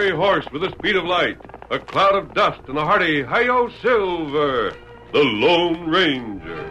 fiery horse with the speed of light, a cloud of dust, and a hearty "Hi-yo, Silver!" The Lone Ranger.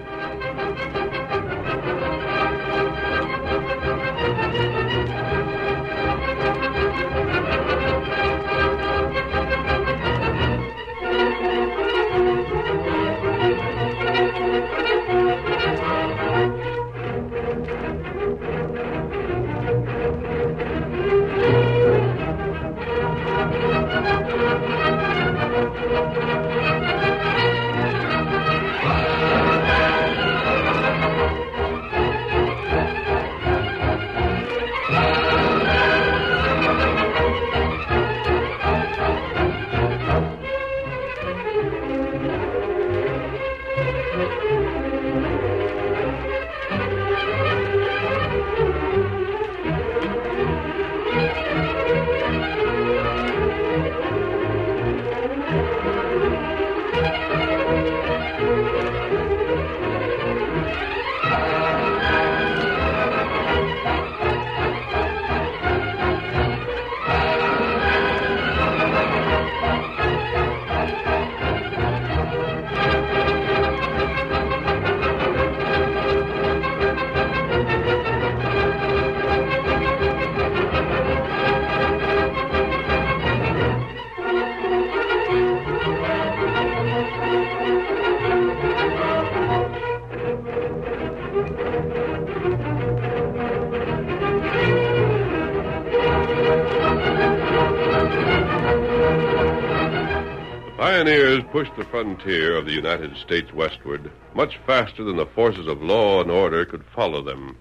Pioneers pushed the frontier of the United States westward much faster than the forces of law and order could follow them.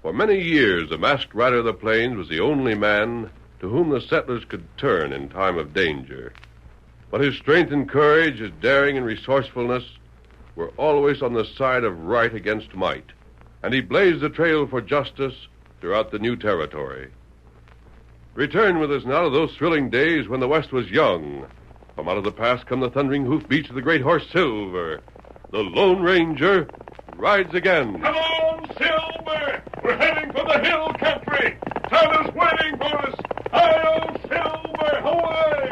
For many years, the masked rider of the plains was the only man to whom the settlers could turn in time of danger. But his strength and courage, his daring and resourcefulness were always on the side of right against might, and he blazed the trail for justice throughout the new territory. Return with us now to those thrilling days when the West was young. From out of the past come the thundering hoofbeats of the great horse Silver. The Lone Ranger rides again. Come on, Silver! We're heading for the hill country. Todd is waiting for us. Hi-yo, Silver! Away!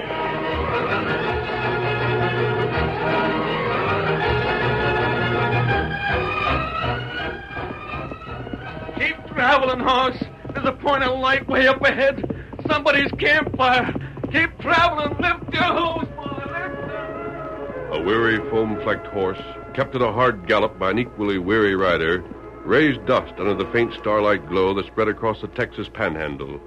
Keep traveling, horse. There's a point of light way up ahead. Somebody's campfire. Keep traveling. Lift your hooves, boy. Lift them. A weary, foam-flecked horse, kept at a hard gallop by an equally weary rider, raised dust under the faint starlight glow that spread across the Texas panhandle.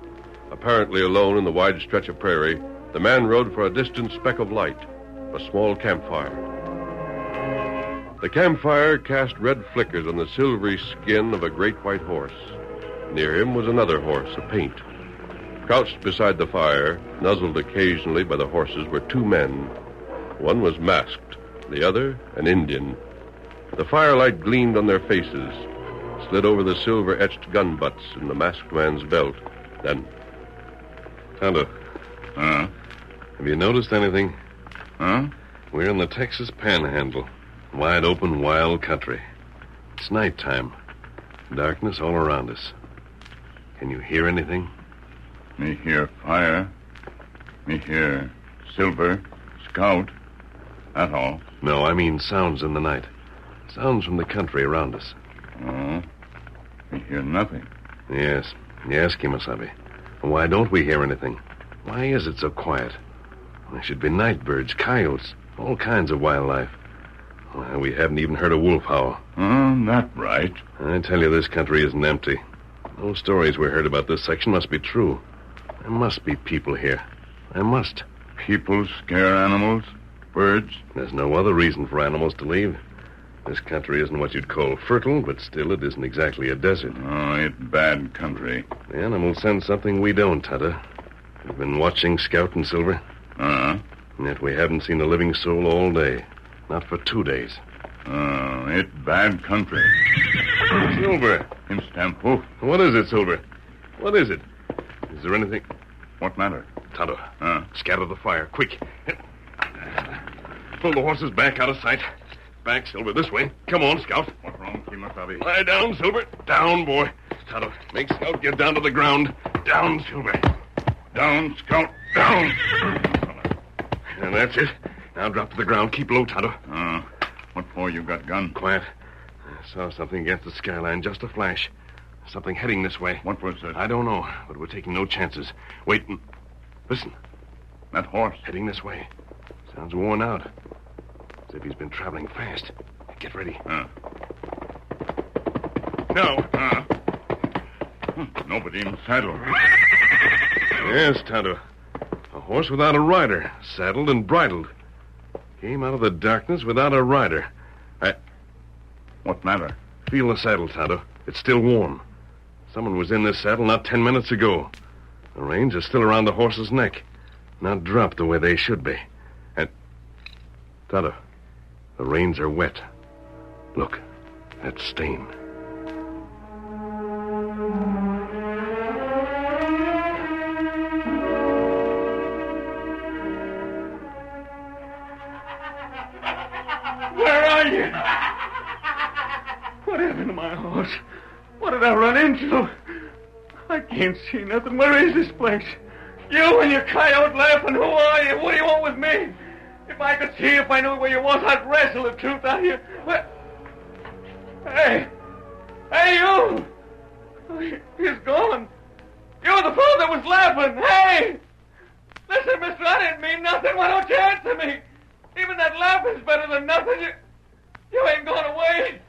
Apparently alone in the wide stretch of prairie, the man rode for a distant speck of light, a small campfire. The campfire cast red flickers on the silvery skin of a great white horse. Near him was another horse, a paint. Crouched beside the fire, nuzzled occasionally by the horses, were two men. One was masked, the other an Indian. The firelight gleamed on their faces, slid over the silver-etched gun butts in the masked man's belt. Then... Tonto. Huh? Have you noticed anything? Huh? We're in the Texas Panhandle. Wide open, wild country. It's nighttime. Darkness all around us. Can you hear anything? Me hear fire. Me hear Silver, Scout. That all. No, I mean sounds in the night. Sounds from the country around us. Oh. Me hear nothing. Yes, Kemosabe. Why don't we hear anything? Why is it so quiet? There should be night birds, coyotes, all kinds of wildlife. Well, we haven't even heard a wolf howl. That right. I tell you, this country isn't empty. Those stories we heard about this section must be true. There must be people here. There must. People scare animals, birds. There's no other reason for animals to leave. This country isn't what you'd call fertile, but still it isn't exactly a desert. Oh, it's bad country. The animals sense something we don't, Tonto. We've been watching Scout and Silver. Uh-huh. And yet we haven't seen a living soul all day. Not for 2 days. Oh, it's bad country. Silver. Him stamp hoof. What is it, Silver? What is it? Is there anything... What matter? Tonto, scatter the fire, quick. Pull the horses back out of sight. Back, Silver, this way. Come on, Scout. What's wrong, Kemosabe? Lie down, Silver. Down, boy. Tonto, make Scout get down to the ground. Down, Silver. Down, Scout. Down. And that's it. Now drop to the ground. Keep low, Tonto. What for you got gun? Quiet. I saw something against the skyline, just a flash. Something heading this way. What was it? I don't know, but we're taking no chances. Wait. Listen. That horse. Heading this way. Sounds worn out. As if he's been traveling fast. Get ready. No. Nobody in the saddle. Yes, Tonto. A horse without a rider, saddled and bridled. Came out of the darkness without a rider. What matter? Feel the saddle, Tonto. It's still warm. Someone was in this saddle not 10 minutes ago. The reins are still around the horse's neck. Not dropped the way they should be. And... Tonto, the reins are wet. Look, that stain. Where are you? What happened to my horse? What did I run into? I can't see nothing. Where is this place? You and your coyote laughing. Who are you? What do you want with me? If I could see, if I knew where you was, I'd wrestle the truth out of you. Where? Hey, you! He's gone. You're the fool that was laughing. Hey! Listen, mister, I didn't mean nothing. Why don't you answer me? Even that laugh is better than nothing. You ain't gone away.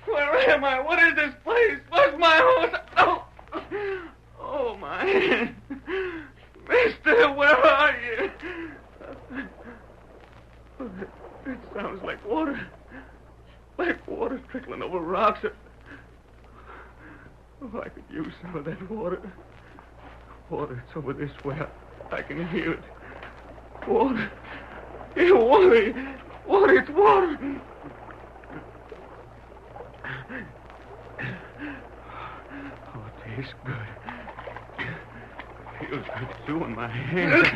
Where am I? What is this place? Where's my horse? Oh, my. Mister, where are you? It sounds like water. Like water trickling over rocks. Oh, I could use some of that water. Water, it's over this way. I can hear it. Water. Yeah, water. Water, it's water. Oh, it tastes good. Feels good, too, in my hands.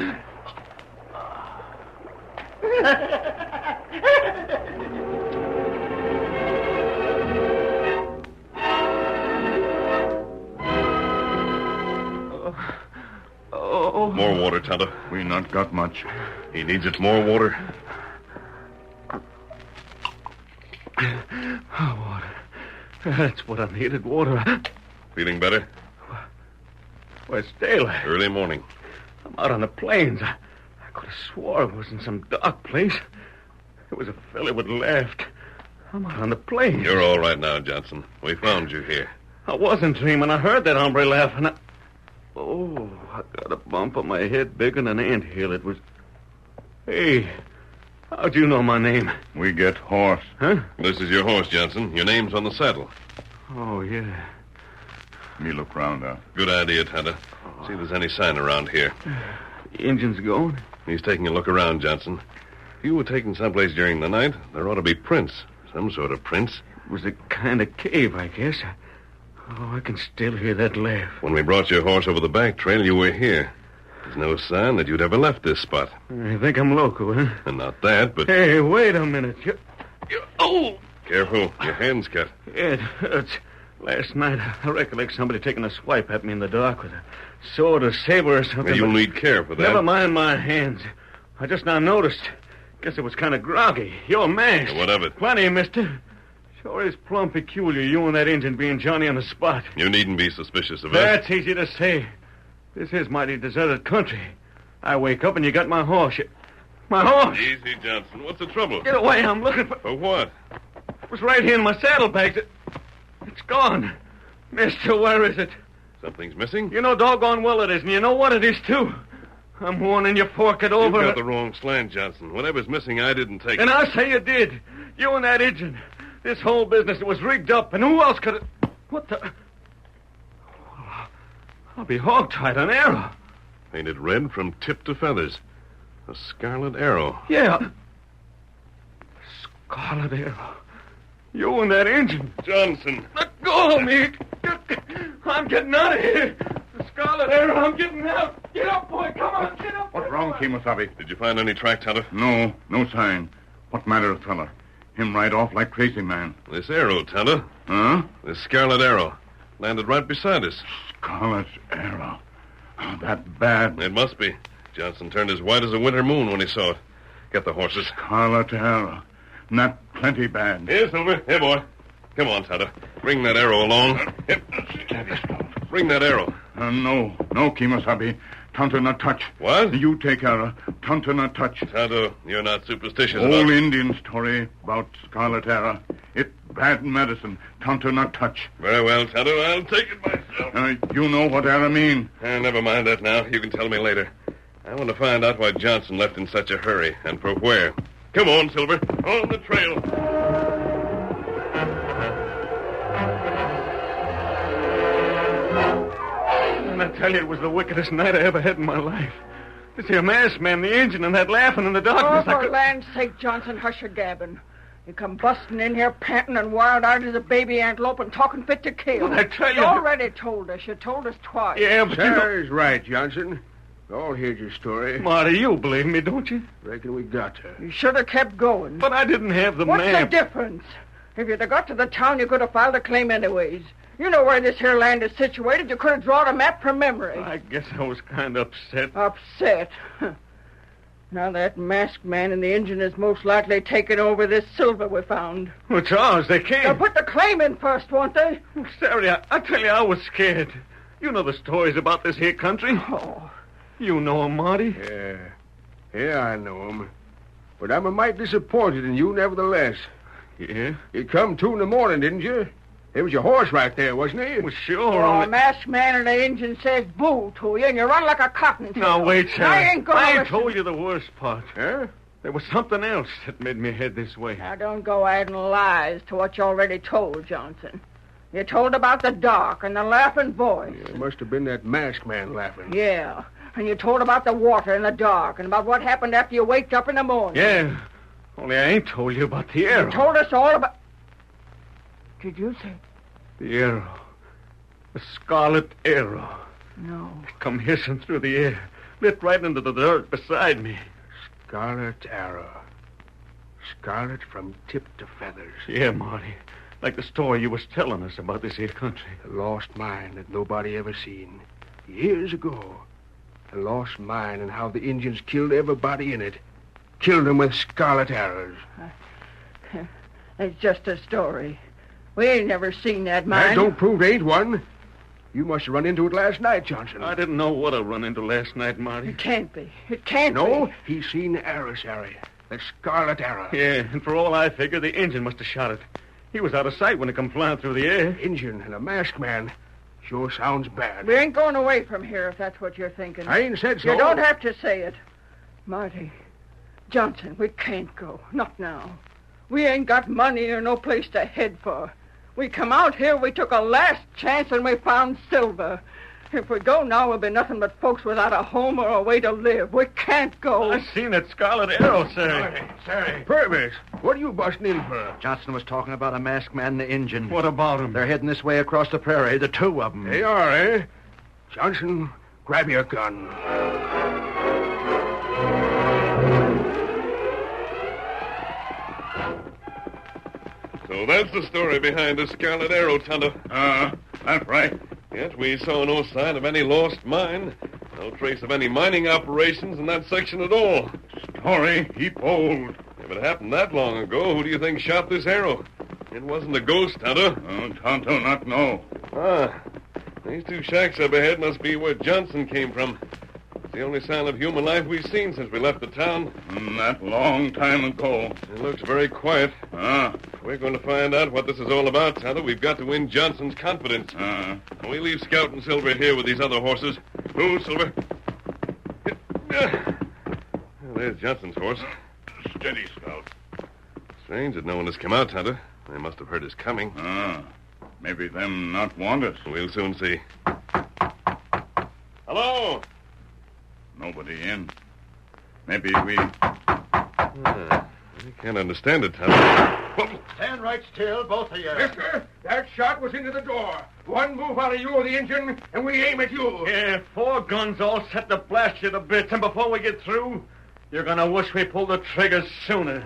More water, Tonto. We not got much. He needs it. More water. Oh, water. That's what I needed, water. Feeling better? Well, it's daylight. Early morning. I'm out on the plains. I could have swore it was in some dark place. It was a fellow would laughed. I'm out on the plains. You're all right now, Johnson. We found you here. I wasn't dreaming. I heard that hombre laughing. Oh, I got a bump on my head bigger than an anthill. It was... Hey, how'd you know my name? We get horse. Huh? This is your horse, Johnson. Your name's on the saddle. Oh, yeah. Me look round now. Good idea, Tonto. See if there's any sign around here. The engine's gone? He's taking a look around, Johnson. If you were taken someplace during the night, there ought to be prints. Some sort of prints. It was a kind of cave, I guess. Oh, I can still hear that laugh. When we brought your horse over the back trail, you were here. There's no sign that you'd ever left this spot. I think I'm loco, huh? And not that, but... Hey, wait a minute. Oh! Careful, your hand's cut. It hurts. Last night, I recollect somebody taking a swipe at me in the dark with a sword or saber or something. You'll need care for that. Never mind my hands. I just now noticed. Guess it was kind of groggy. You're masked. What of it? Plenty, mister. Sure is plumb peculiar, you and that Injun being Johnny on the spot. You needn't be suspicious of us. That's easy to say. This is mighty deserted country. I wake up and you got my horse. My horse! Easy, Johnson. What's the trouble? Get away, I'm looking for... For what? It was right here in my saddlebags. It's gone. Mister, where is it? Something's missing? You know doggone well it is, and you know what it is, too. I'm warning you, fork it over. You've got the wrong slant, Johnson. Whatever's missing, I didn't take And it. I say you did. You and that Injun. This whole business was rigged up, and who else could it... What the... I'll be hog-tied, an arrow. Painted red from tip to feathers. A scarlet arrow. Yeah. Scarlet arrow. You and that Injun. Johnson. Let go of me. I'm getting out of here. The scarlet arrow, I'm getting out. Get up, boy. Come on, get up. What's wrong, Kemosabe? Did you find any track, Tonto? No sign. What matter of fella? Him ride off like crazy man. This arrow, Tonto. Huh? This scarlet arrow. Landed right beside us. Scarlet arrow. Oh, that bad. It must be. Johnson turned as white as a winter moon when he saw it. Get the horses. Scarlet arrow. Not plenty bad. Here, Silver. Here, boy. Come on, Tonto. Bring that arrow along. Here. Bring that arrow. No, Kimasabi. Tonto not touch. What? You take arrow. Tonto not touch. Tonto, you're not superstitious Old about... Indian story about scarlet arrow. It bad medicine. Tonto not touch. Very well, Tonto. I'll take it myself. You know what arrow mean. Never mind that now. You can tell me later. I want to find out why Johnson left in such a hurry, and for where. Come on, Silver. On the trail. And I tell you, it was the wickedest night I ever had in my life. This here masked man, the engine, and that laughing in the darkness. Oh, for land's sake, Johnson, hush your gabbing. You come busting in here panting and wild-eyed as a baby antelope and talking fit to kill. Well, I tell you... You already told us. You told us twice. Yeah, but Sarah's right, Johnson. All heard your story. Marty, you believe me, don't you? Reckon we got her. You should have kept going. But I didn't have the What's map. the difference? If you'd have got to the town, you could have filed a claim anyways. You know where this here land is situated. You could have drawn a map from memory. I guess I was kind of upset. Upset? Now that masked man in the engine is most likely taking over this silver we found. Well, Charles, they can't. They'll put the claim in first, won't they? Oh, Sarah, I tell you, I was scared. You know the stories about this here country. Oh. You know 'em, Marty. Yeah, I know him. But I'm a mite disappointed in you, nevertheless. Yeah? You come 2 in the morning, didn't you? There was your horse right there, wasn't he? Well, sure. Oh, only... a masked man in the engine says boo to you, and you run like a cottontail. Now, wait, Sarah. I ain't gonna listen. told you the worst part. Huh? There was something else that made me head this way. Now, don't go adding lies to what you already told, Johnson. You told about the dark and the laughing voice. It must have been that masked man laughing. Yeah, and you told about the water in the dark and about what happened after you waked up in the morning. Yeah, only I ain't told you about the arrow. You told us all about... Did you say... The arrow. The scarlet arrow. No. It come hissing through the air, lit right into the dirt beside me. Scarlet arrow. Scarlet from tip to feathers. Yeah, Marty. Like the story you was telling us about this here country. A lost mine that nobody ever seen. Years ago. A lost mine and how the Indians killed everybody in it. Killed them with scarlet arrows. It's just a story. We ain't never seen that mine. That don't prove there ain't one. You must have run into it last night, Johnson. I didn't know what I run into last night, Marty. It can't be. It can't be. No, he seen the arrow, Sarah. The scarlet arrow. Yeah, and for all I figure, the engine must have shot it. He was out of sight when it come flying through the air. Injun and a masked man. Sure sounds bad. We ain't going away from here if that's what you're thinking. I ain't said so. You don't have to say it. Marty, Johnson, we can't go. Not now. We ain't got money or no place to head for. We come out here, we took a last chance, and we found silver. If we go now, we'll be nothing but folks without a home or a way to live. We can't go. I seen that scarlet arrow, sir. Sorry. Purvis, what are you busting in for? Johnson was talking about a masked man in the engine. What about him? They're heading this way across the prairie, the 2 of them. They are, eh? Johnson, grab your gun. So that's the story behind the Scarlet Arrow, Tonto. That's right. Yet we saw no sign of any lost mine. No trace of any mining operations in that section at all. Story heap old. If it happened that long ago, who do you think shot this arrow? It wasn't a ghost, Tonto. Tonto not know. These 2 shacks up ahead must be where Johnson came from. It's the only sign of human life we've seen since we left the town. That long time ago. It looks very quiet. If we're going to find out what this is all about, Tonto, we've got to win Johnson's confidence. We leave Scout and Silver here with these other horses. Move, Silver. Well, there's Johnson's horse. Steady, Scout. Strange that no one has come out, Tonto. They must have heard us coming. Maybe them not want us. We'll soon see. Hello? Nobody in. Maybe we... I can't understand it, Tonto. Stand right still, both of you. Mister, that shot was into the door. One move out of you or the engine, and we aim at you. Yeah, 4 guns all set to blast you to bits, and before we get through, you're gonna wish we pulled the triggers sooner.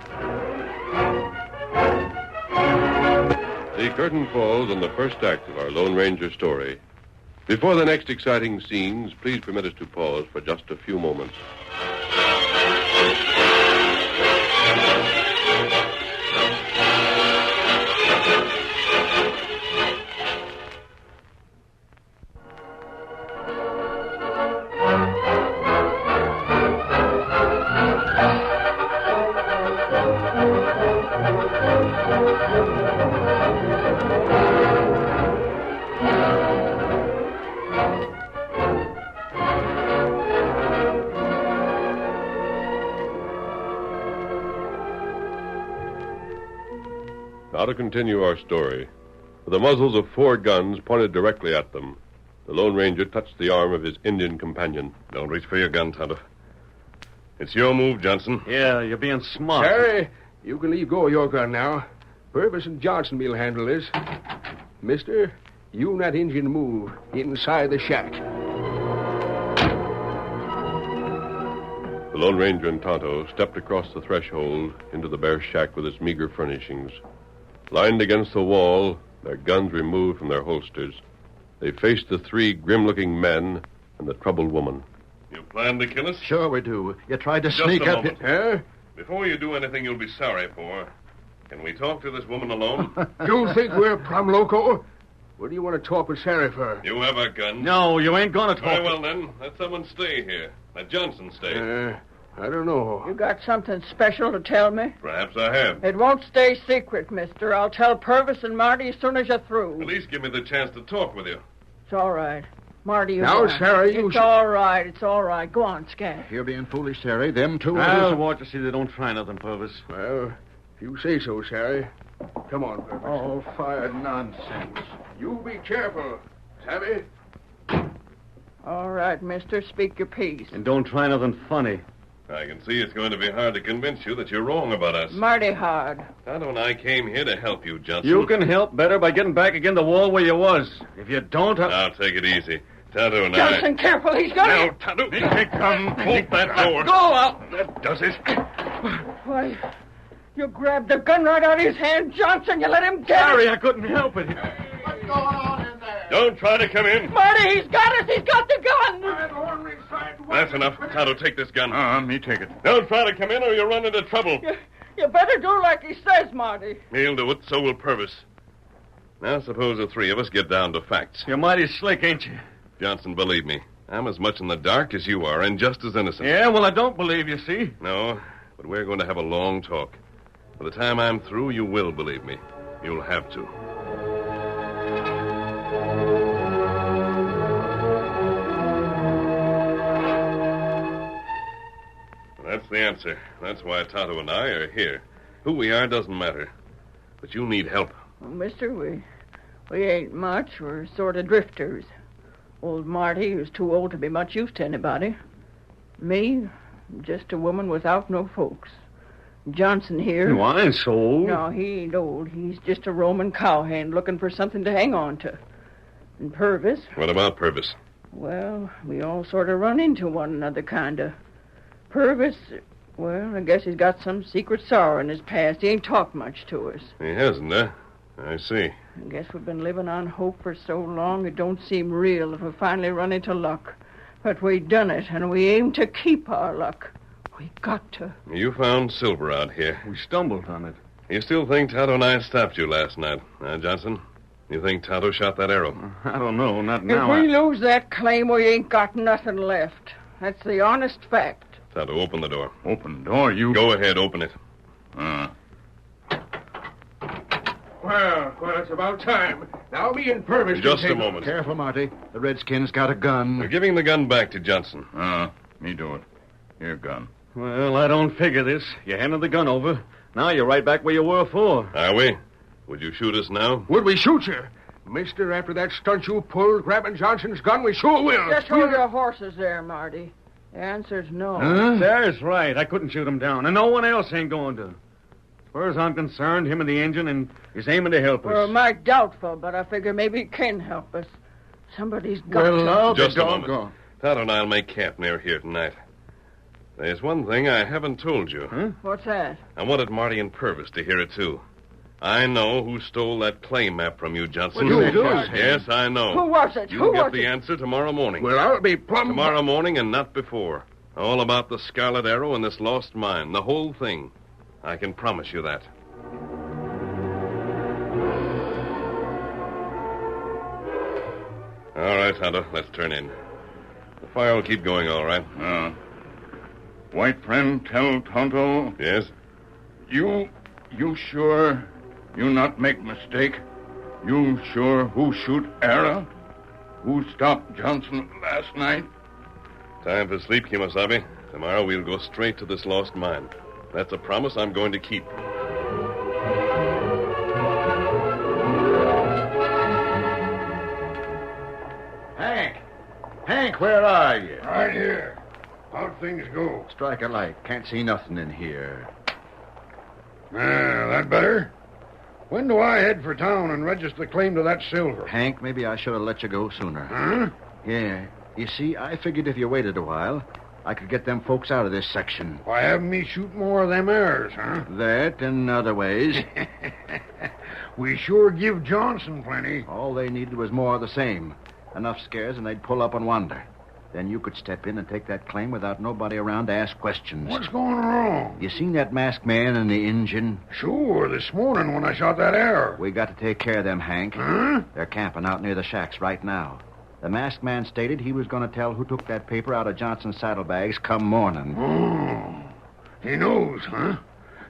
The curtain falls on the first act of our Lone Ranger story. Before the next exciting scenes, please permit us to pause for just a few moments. Now to continue our story. With the muzzles of 4 guns pointed directly at them, the Lone Ranger touched the arm of his Indian companion. Don't reach for your gun, Tonto. It's your move, Johnson. Yeah, you're being smart. Harry, you can leave go of your gun now. Purvis and Johnson will handle this. Mister, you and that Indian move inside the shack. The Lone Ranger and Tonto stepped across the threshold into the bare shack with its meager furnishings. Lined against the wall, their guns removed from their holsters, they faced the 3 grim-looking men and the troubled woman. You plan to kill us? Sure we do. You tried to Just sneak a up moment. Huh? Before you do anything you'll be sorry for, can we talk to this woman alone? You think we're plumb loco? What do you want to talk with Sarah for? You have a gun? No, you ain't gonna talk. Very well, then. Let someone stay here. Let Johnson stay. I don't know. You got something special to tell me? Perhaps I have. It won't stay secret, mister. I'll tell Purvis and Marty as soon as you're At through. least give me the chance to talk with you. It's all right. Marty, you Now, go on. Sarah, you It's should- all right. It's all right. Go on, Scat. You're being foolish, Terry. Them two I'll others... watch to see they don't try nothing, Purvis. Well, if you say so, Sarah. Come on, Purvis. All fired nonsense. You be careful, savvy? All right, mister. Speak your piece. And don't try nothing funny. I can see it's going to be hard to convince you that you're wrong about us. Mighty hard. Tonto and I came here to help you, Johnson. You can help better by getting back again the wall where you was. If you don't, Now, take it easy. Tonto and Johnson, careful. He's got Now, it. Tonto. Here come. Bolt that door. Go out. That does it. Why, you grabbed the gun right out of his hand, Johnson. You let him get Sorry, it. I couldn't help it. What's going on in there? Don't try to come in. Marty, he's got us. He's got the gun. That's enough. Tonto, take this gun. Me take it. Don't try to come in or you'll run into trouble. You better do like he says, Marty. He'll do it, so will Purvis. Now, suppose the 3 of us get down to facts. You're mighty slick, ain't you? Johnson, believe me, I'm as much in the dark as you are and just as innocent. Yeah, well, I don't believe you, see? No, but we're going to have a long talk. By the time I'm through, you will believe me. You'll have to. That's the answer. That's why Tonto and I are here. Who we are doesn't matter. But you need help. Well, mister, we ain't much. We're sort of drifters. Old Marty is too old to be much use to anybody. Me, just a woman without no folks. Johnson here. Well, I ain't so old. No, he ain't old. He's just a Roman cowhand looking for something to hang on to. And Purvis, What about Purvis? well, we all sort of run into one another, kind of. Purvis, well, I guess he's got some secret sorrow in his past. He ain't talked much to us. He hasn't, huh? I see. I guess we've been living on hope for so long it don't seem real if we finally run into luck. But we done it, and we aim to keep our luck. We got to. You found silver out here. We stumbled on it. You still think Tonto and I stopped you last night, huh, Johnson? You think Tonto shot that arrow? I don't know, not If now. we lose that claim, we ain't got nothing left. That's the honest fact. Tonto, open the door. Open door, you... Go ahead, open it. Well, it's about time. Now me and Purvis can Just a take- moment. Careful, Marty. The Redskins got a We're gun. giving the gun back to Johnson. Me do it. Here, gun. Well, I don't figure this. You handed the gun over. Now you're right back where you were before. Are we? Would you shoot us now? Would we shoot you? Mister, after that stunt you pulled grabbing Johnson's gun, we sure will. Just hold your horses there, Marty. The answer's no. Sarah's right. I couldn't shoot him down, and no one else ain't going to. As far as I'm concerned, him and the engine, and he's aiming to help We're us. mighty doubtful, but I figure maybe he can help us. Somebody's got Well, to. I'll Just be a moment. doggone. Tonto and I'll make camp near here tonight. There's one thing I haven't told you. What's that? I wanted Marty and Purvis to hear it, too. I know who stole that claim map from you, Johnson. Well, you do? Yes, I know. Who was it? You'll Who get was the it? answer tomorrow morning. Well, I'll be plumb... Tomorrow morning and not before. All about the Scarlet Arrow and this lost mine. The whole thing. I can promise you that. All right, Tonto, let's turn in. The fire will keep going, all right. White friend, tell Tonto. Yes? You sure you not make mistake? You sure who shoot Earle? Who stopped Johnson last night? Time for sleep, Kimasabi. Tomorrow we'll go straight to this lost mine. That's a promise I'm going to keep. Hank, where are you? Right here. How'd things go? Strike a light. Can't see nothing in here. That better? When do I head for town and register the claim to that silver? Hank, maybe I should have let you go sooner. Huh? Yeah. You see, I figured if you waited a while, I could get them folks out of this section. Why, having me shoot more of them airs, huh? That and other ways. We sure give Johnson plenty. All they needed was more of the same. Enough scares and they'd pull up and wander. Then you could step in and take that claim without nobody around to ask questions. What's going wrong? You seen that masked man and the Injun? Sure, this morning when I shot that arrow. We got to take care of them, Hank. Huh? They're camping out near the shacks right now. The masked man stated he was going to tell who took that paper out of Johnson's saddlebags come morning. Oh, he knows, huh?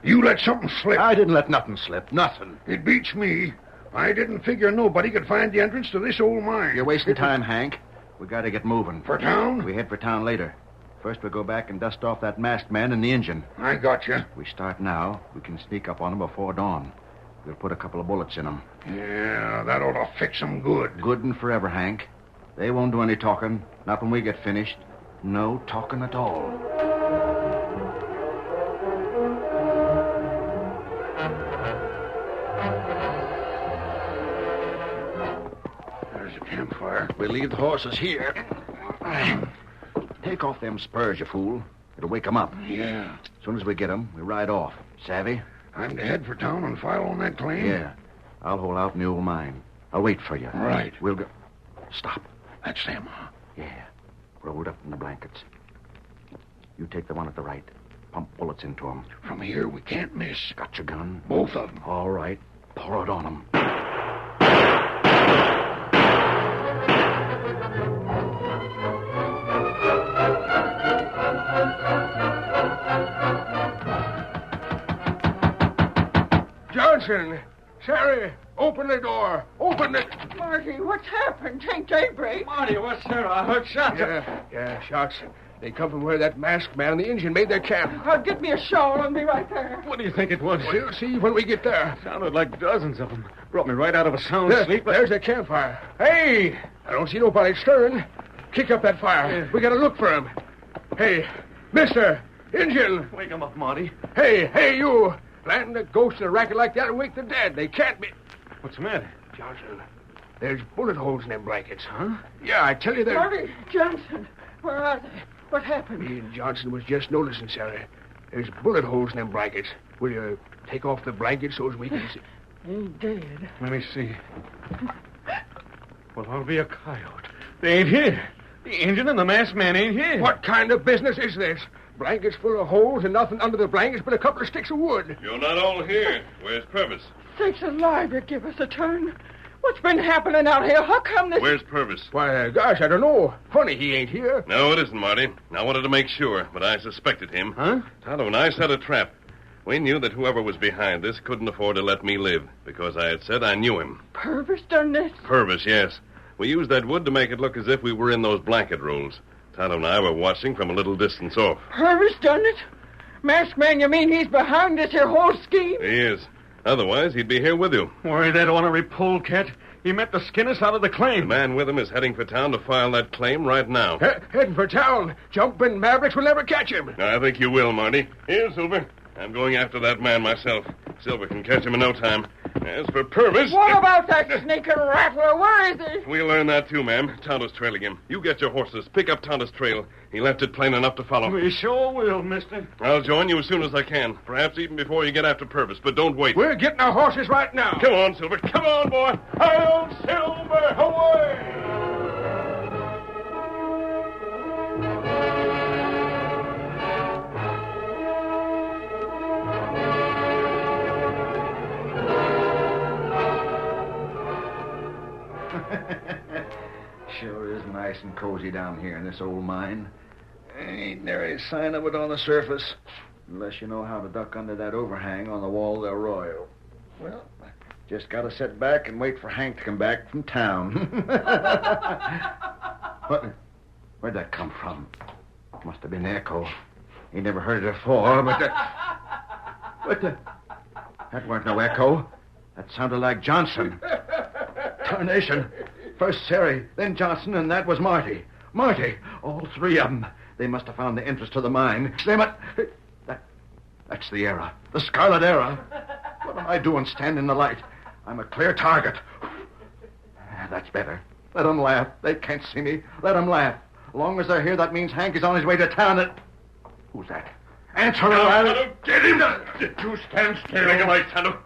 You let something slip. I didn't let nothing slip. Nothing. It beats me. I didn't figure nobody could find the entrance to this old mine. You're wasting time, Hank. We got to get moving. For town? We head for town later. First, we'll go back and dust off that masked man and the Injun. I got you. We start now. We can sneak up on him before dawn. We'll put a couple of bullets in them. Yeah, that ought to fix them good. Good and forever, Hank. They won't do any talking. Not when we get finished. No talking at all. There's a campfire. We'll leave the horses here. Take off them spurs, you fool. It'll wake 'em up. Yeah. As soon as we get 'em, we ride off. Savvy? I'm to head for town and file on that claim? Yeah. I'll hold out in the old mine. I'll wait for you. Right. We'll go... Stop. That's them, huh? Yeah. Rolled up in the blankets. You take the one at the right. Pump bullets into 'em. From here, we can't miss. Got your gun? Both of them. All right. Pour it on 'em. Johnson! Sarah, open the door. Open it. Marty, what's happened? Ain't daybreak. Marty, what's there? I heard shots. Yeah, shots. They come from where that masked man and the Injun made their camp. Get me a shawl. I'll be right there. What do you think it was? We'll see when we get there. Sounded like dozens of them. Brought me right out of a sound There, sleep. There's the campfire. Hey! I don't see nobody stirring. Kick up that fire. We gotta look for him. Hey, mister! Injun! Wake him up, Marty. Hey, you! Planting a ghost in a racket like that and wake the dead. They can't be... What's the matter? Johnson, there's bullet holes in them blankets. Huh? Yeah, I tell you there's... Marty, Johnson, where are they? What happened? Me and Johnson was just noticing, Sarah. There's bullet holes in them blankets. Will you take off the blankets so as we can see? Ain't dead. Let me see. Well, I'll be a coyote. They ain't here. The Injun and the masked man ain't here. What kind of business is this? Blankets full of holes and nothing under the blankets but a couple of sticks of wood. You're not all here. Where's Purvis? Sakes alive, you give us a turn. What's been happening out here? How come this... Where's Purvis? Why, gosh, I don't know. Funny he ain't here. No, it isn't, Marty. I wanted to make sure, but I suspected him. Huh? Tonto and I set a trap. We knew that whoever was behind this couldn't afford to let me live, because I had said I knew him. Purvis done this? Purvis, yes. We used that wood to make it look as if we were in those blanket rolls. Tonto and I were watching from a little distance off. Purvis done it? Masked man, you mean he's behind this here whole scheme? He is. Otherwise, he'd be here with you. Worry that ornery polecat. He meant to skin us out of the The claim. man with him is heading for town to file that claim right now. Heading for town. Jumping Mavericks will never catch him. I think you will, Marty. Here, Silver. I'm going after that man myself. Silver can catch him in no time. As for Purvis... What about that sneaking rattler? Where is he? We'll learn that too, ma'am. Tonto's trailing him. You get your horses. Pick up Tonto's trail. He left it plain enough to follow. We sure will, mister. I'll join you as soon as I can. Perhaps even before you get after Purvis. But don't wait. We're getting our horses right now. Come on, Silver. Come on, boy. Hail, Silver, away! Sure is nice and cozy down here in this old mine. Ain't nary sign of it on the surface, unless you know how to duck under that overhang on the wall of the arroyo. Well, just gotta sit back and wait for Hank to come back from town. What? Where'd that come from? Must have been echo. He never heard it before, but that weren't no echo. That sounded like Johnson. Tarnation. First Sari, then Johnson, and that was Marty. Marty. All three of them. They must have found the entrance to the mine. That's the era. The Scarlet Era. What am I doing standing in the light? I'm a clear target. That's better. Let them laugh. They can't see me. Let them laugh. As long as they're here, that means Hank is on his way to town. Who's that? Answer him, lad. Get him! You stand still. Take him right, Tonto.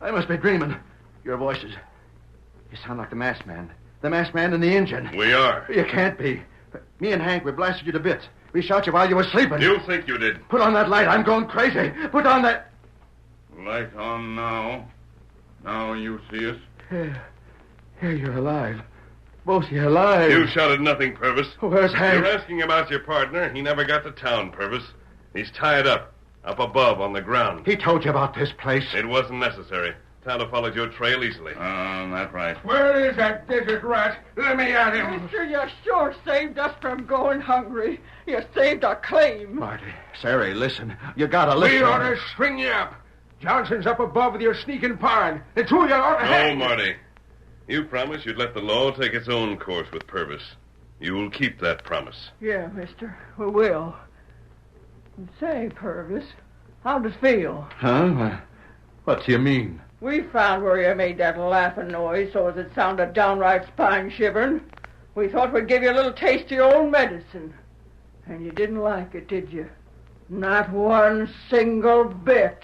I must be dreaming. Your voices. You sound like the masked man. The masked man and the engine. We are. You can't be. Me and Hank, we blasted you to bits. We shot you while you were sleeping. You think you did. Put on that light. I'm going crazy. Put on that... Light on now. Now you see us. Here, you're alive. Both of you alive. You shot at nothing, Purvis. Where's Hank? You're asking about your partner. He never got to town, Purvis. He's tied up above on the ground. He told you about this place. It wasn't necessary. Tonto followed your trail easily. That's right. Where is that desert rat? Let me at him. Mister, you sure saved us from going hungry. You saved our claim. Marty, Sari, listen. You gotta listen. We ought to string you up. Johnson's up above with your sneaking pard. The two of you ought to No, Marty. You promised you'd let the law take its own course with Purvis. You'll keep that promise. Yeah, mister, we will. And say, Purvis, how does it feel? Huh? What do you mean? We found where you made that laughing noise so as it sounded downright spine-shivering. We thought we'd give you a little taste of your own medicine. And you didn't like it, did you? Not one single bit.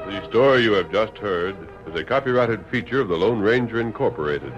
The story you have just heard is a copyrighted feature of the Lone Ranger Incorporated.